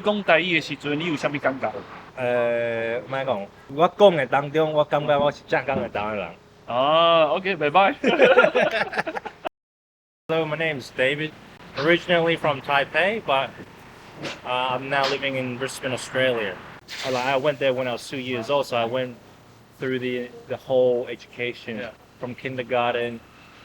讲台语的时阵，你有啥物感觉？莫讲，我讲的当中，我感觉我是正港的台湾人。啊，OK，拜拜。Hello, my name is David. Originally from Taipei, but I'm now living in Brisbane, Australia. I went there when I was 2 years old, so I went through the whole education Yeah. from kindergarten,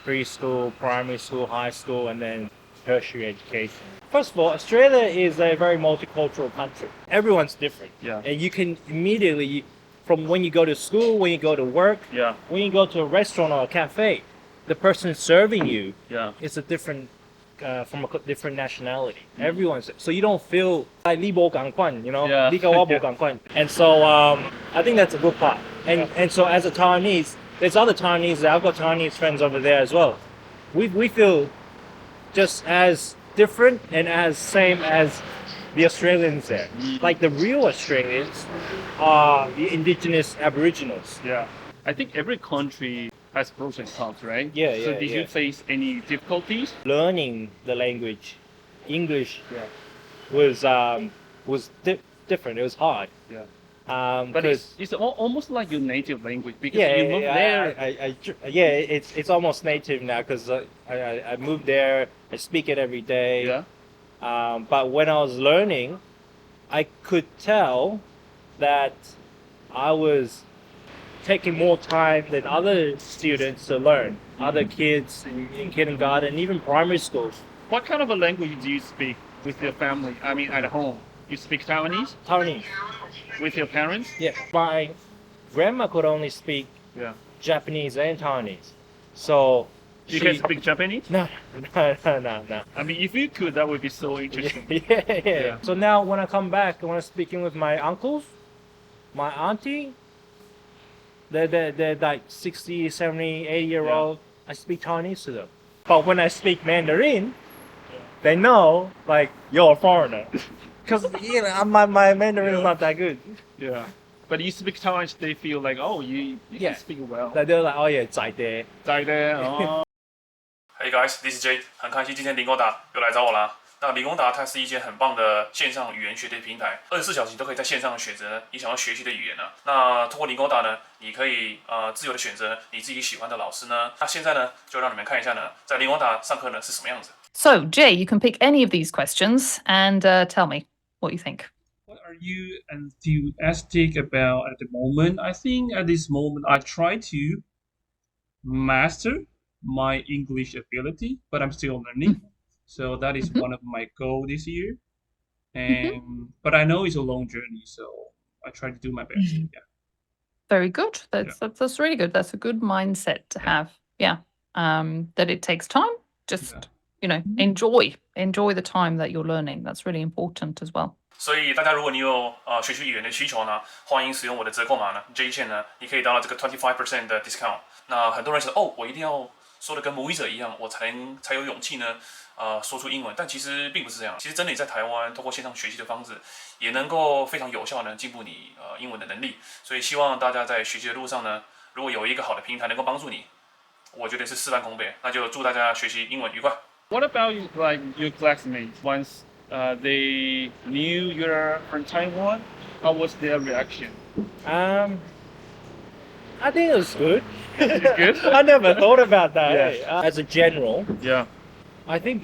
preschool, primary school, high school, and then tertiary education. First of all, Australia is a very multicultural country. Everyone's different. Yeah. And you can immediately, from when you go to school, when you go to work, Yeah. when you go to a restaurant or a cafe, the person serving you Yeah. is a different, from a different nationality. Everyone's, so you don't feel like Li Bo Gang Kwan, you know, Yeah. Li Ga Wa Bo Gang Kwan. And so I think that's a good part. And so as a Taiwanese, there's other Taiwanese. I've got Taiwanese friends over there as well. We feel just as different and as same as the Australians there. Like the real Australians are the indigenous Aboriginals. Yeah. I think every country has pros and cons, right? Yeah, So yeah, did yeah. you face any difficulties? Learning the language, English, Yeah. was different. It was hard. Yeah. But Because it's almost like your native language because yeah, you moved there. it's almost native now because I moved there. I speak it every day. Yeah. But when I was learning, I could tell that I was taking more time than other students to learn. Other kids in kindergarten, even primary schools. What kind of a language do you speak with your family? I mean, at home. You speak Taiwanese Taiwanese. with your parents? Yeah. My grandma could only speak Yeah. Japanese and Taiwanese. So You can speak Japanese? No. I mean, if you could, that would be so interesting. Yeah. So now when I come back, when I'm speaking with my uncles, my auntie, they're like 60, 70, 80-year-old. I speak Chinese to them. But when I speak Mandarin, they know, like, you're a foreigner. Because, my Mandarin is not that good. Yeah. But you speak Taiwanese, they feel like, oh, you Yeah. can speak well. Like, they're like, oh yeah, 在的. 在的哦。Hey guys, this is Jay，很开心今天林工达又来找我啦。那理工达它是一间很棒的线上语言学习平台，24小时你都可以在线上选择你想要学习的语言呢。那通过理工达呢，你可以自由的选择你自己喜欢的老师呢。那现在呢，就让你们看一下呢，在理工达上课呢是什么样子。So, Jay, you can pick any of these questions and tell me what you think. What are you enthusiastic about at the moment? I think at this moment I try to master my English ability, but I'm still learning. So that is one of my goals this year. And but I know it's a long journey, so I try to do my best. Yeah. Very good. That's really good. That's a good mindset to have. Yeah. That it takes time. Just enjoy the time that you're learning. That's really important as well. 所以大家如果你有学习语言的需求呢，欢迎使用我的折扣码呢 J 线呢，你可以得到这个25% 的 discount。那很多人想哦，我一定要说的跟母语者一样，我才有勇气呢，说出英文。但其实并不是这样，其实真的你在台湾通过线上学习的方式，也能够非常有效的进步你英文的能力。所以希望大家在学习的路上呢，如果有一个好的平台能够帮助你，我觉得是事半功倍。那就祝大家学习英文愉快。What about like your classmates once they knew you're from Taiwan? How was their reaction? I think it was good. Good? I never thought about that. Yeah. As a general, Yeah. I think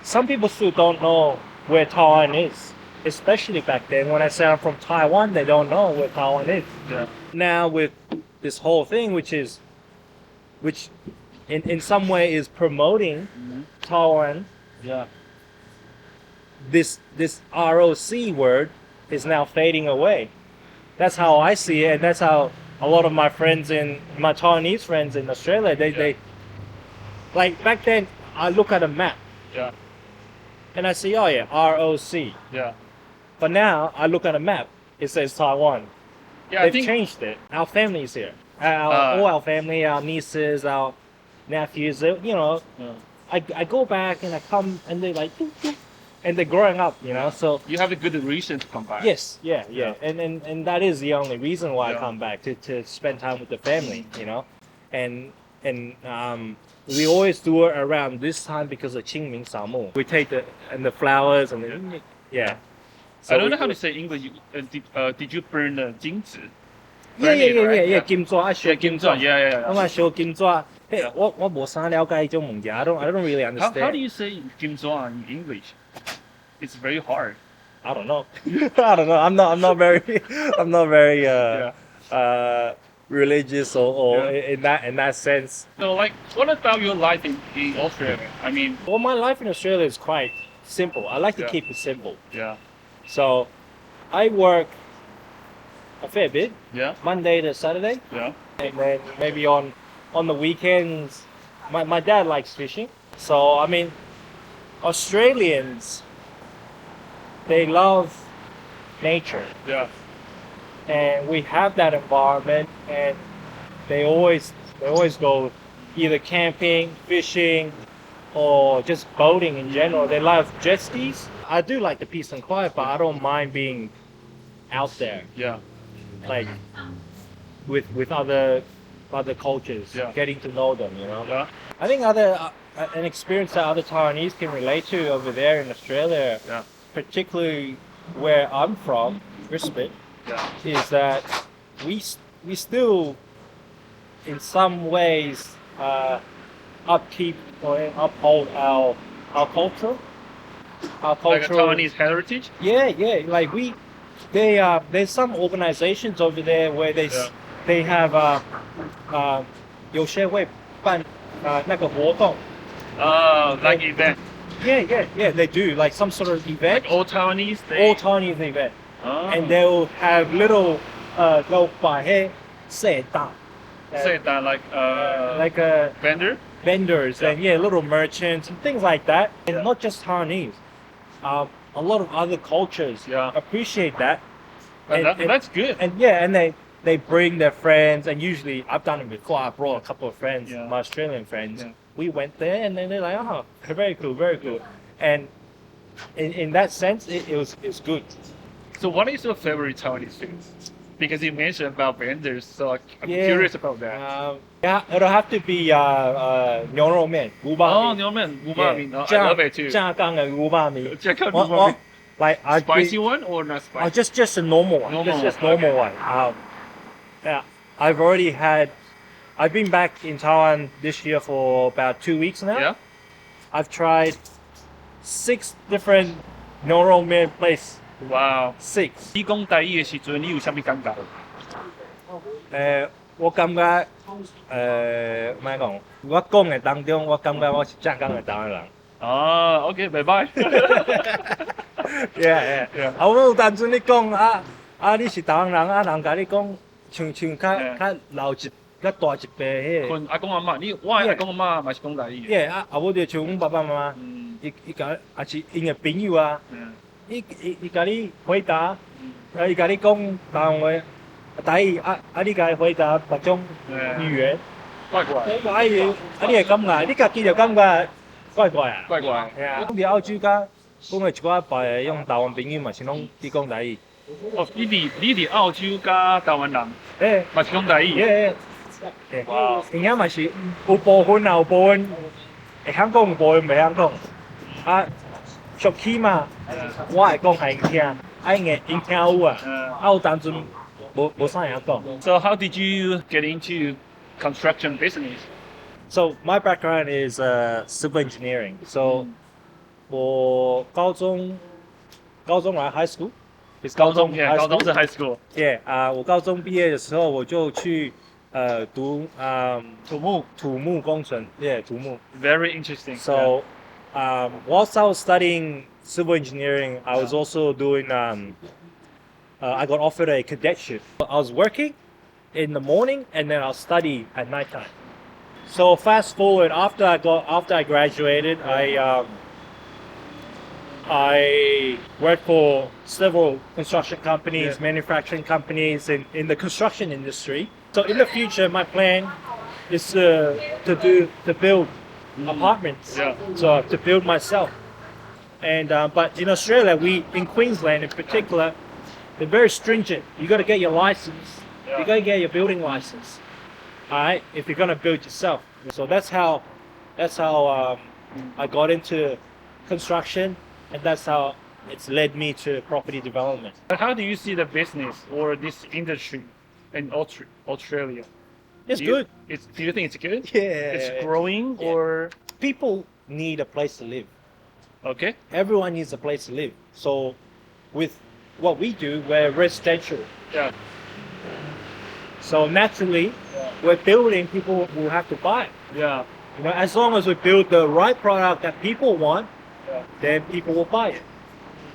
some people still don't know where Taiwan is. Especially back then, when I say I'm from Taiwan, they don't know where Taiwan is. Yeah. Now with this whole thing, which in some way is promoting Taiwan, Yeah. this ROC word is now fading away. That's how I see it, and that's how a lot of my Taiwanese friends in Australia, they like back then. I look at a map Yeah. and I see, oh yeah, ROC. Yeah. But now I look at a map, it says Taiwan. Yeah. I They've think. changed it. Our family's here. All our family, our nieces, our nephews. Yeah. I go back and I come and they're like, doop, doop, and they're growing up, So You have a good reason to come back. yes, yeah. And that is the only reason why I Yeah. come back to spend time with the family, And we always do it around this time because of Qingming Samu. We take the flowers and yeah. So I don't we know how do to say English. Did you burn the 金子? Yeah, Burn yeah, it, yeah, right? yeah, yeah. 金紙，I Yeah, show 金 kim zhuan. 紙。 Yeah, yeah, 我 yeah. 咪 show 金紙。Hey, Yeah. 我冇啥了解呢種物件。I don't really understand. How do you say kim zhuan in English? It's very hard. I don't know. I don't know. I'm not very I'm not very Yeah. religious or Yeah. in that sense. So, like, what about your life in Australia? I mean, Well, my life in Australia is quite simple. I like to Yeah. keep it simple. yeah, So, I work a fair bit, yeah, Monday to Saturday, yeah, and then maybe on the weekends. My dad likes fishing, so I mean, Australians, they love nature, yeah, and we have that environment, and they always go either camping, fishing, or just boating in general. They love jet skis. I do like the peace and quiet, but I don't mind being out there, yeah, like with other cultures, Yeah. getting to know them. You know, yeah, I think an experience that other Taiwanese can relate to over there in Australia, yeah, particularly where I'm from, Brisbane, yeah, is that we still, in some ways, upkeep or uphold our culture, our like a cultural. Taiwanese heritage. Yeah, yeah. Like there's some organizations over there where Yeah. they have 有些会办那个活动。Like event, Yeah, yeah, yeah. They do like some sort of event, like all Taiwanese. all Chinese event, Oh. and they'll have little go by here, say that. Say that like Like vendor. vendors and little merchants and things like that, and not just Taiwanese. A lot of other cultures Yeah. appreciate that, That's good. and they bring their friends, and usually I've done it before. I brought a couple of friends, Yeah. my Australian friends. Yeah. We went there, and then they're like, "Oh, very cool, very cool." And in that sense, it's good. So, what is your favorite Taiwanese food? Because you mentioned about vendors, so I'm Yeah. curious about that. Yeah, it'll have to be 牛肉面，牛肉 Oh, 面。 no man, umami. Yeah. I love it too. 炸酱的牛肉面。 Check out What- umami. like Spicy one or not Oh, spicy? just a normal one. Normal just one, normal okay. one. Yeah, I've been back in Taiwan this year for about 2 weeks now. Yeah. I've tried 6 different Noro Man place. Wow. 6. 你讲台语的时阵，你有啥物感觉？我感觉怎讲？我讲的当中，我感觉我是正港的台湾人。啊，OK，拜拜。Yeah. Yeah. 啊，我有单纯你讲你是台湾人人甲你讲，像Yeah. 较老一、较大一辈迄个。阮阿公阿嬷，我的阿公阿嬷嘛是讲台语的。 Yeah，我就像阮爸爸妈妈，嗯伊甲也是因的朋友啊，嗯伊甲你回答，伊甲你讲台湾话、台语你甲伊回答别种语言，怪怪你会感觉，你家己就感觉怪怪啊。怪怪。係啊，伫澳洲甲讲的一寡白用台湾朋友嘛是拢伫讲台语。哦，你伫澳洲加台湾人，誒，嘛是讲台语。哇而且嘛是有部分啊，有部分會曉講，有部分袂曉講。啊，俗起嘛，我會講係聽，因聽有啊，有當陣無啥會曉講。So how did you get into construction business? So my background is civil engineering. So 我高中來 high school， is 高中 high 高中 school 是 high school。 Yeah，我高中畢業的時候我就去讀土木工程，Yeah，土木。Very interesting. So whilst I was studying civil engineering, I was also doing I got offered a cadetship. I was working in the morning and then I'll study at nighttime. So fast forward after I graduated, I worked for several construction companies, manufacturing companies in the construction industry. So in the future, my plan is to build apartments. Yeah. So to build myself. And but in Australia, in Queensland in particular, they're very stringent. You got to get your license. Yeah. You got to get your building license. All right, if you're gonna build yourself. So that's how That's how I got into construction, and that's how it's led me to property development. But how do you see the business or this industry in Australia? It's Do you, good. do you think it's good? Yeah. It's growing Yeah. or People need a place to live. okay? Everyone needs a place to live. So with what we do, we're residential. Yeah. So naturally, we're building, people will have to buy. Yeah. You know, as long as we build the right product that people want, Yeah. then people will buy it.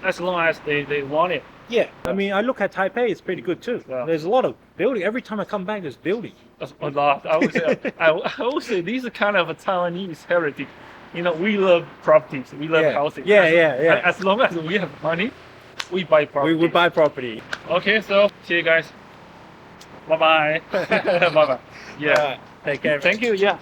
As long as they want it. Yeah, I mean, I look at Taipei; it's pretty good too. Yeah. There's a lot of building. Every time I come back, there's building. That's a lot. I would say, I would say these are kind of a Taiwanese heritage. You know, we love properties. We love Yeah. housing. Yeah, as, yeah, yeah. As long as we have money, we buy property. We buy property. Okay, so see you guys. Bye bye. Bye bye. Yeah. Take care. Thank you. Yeah.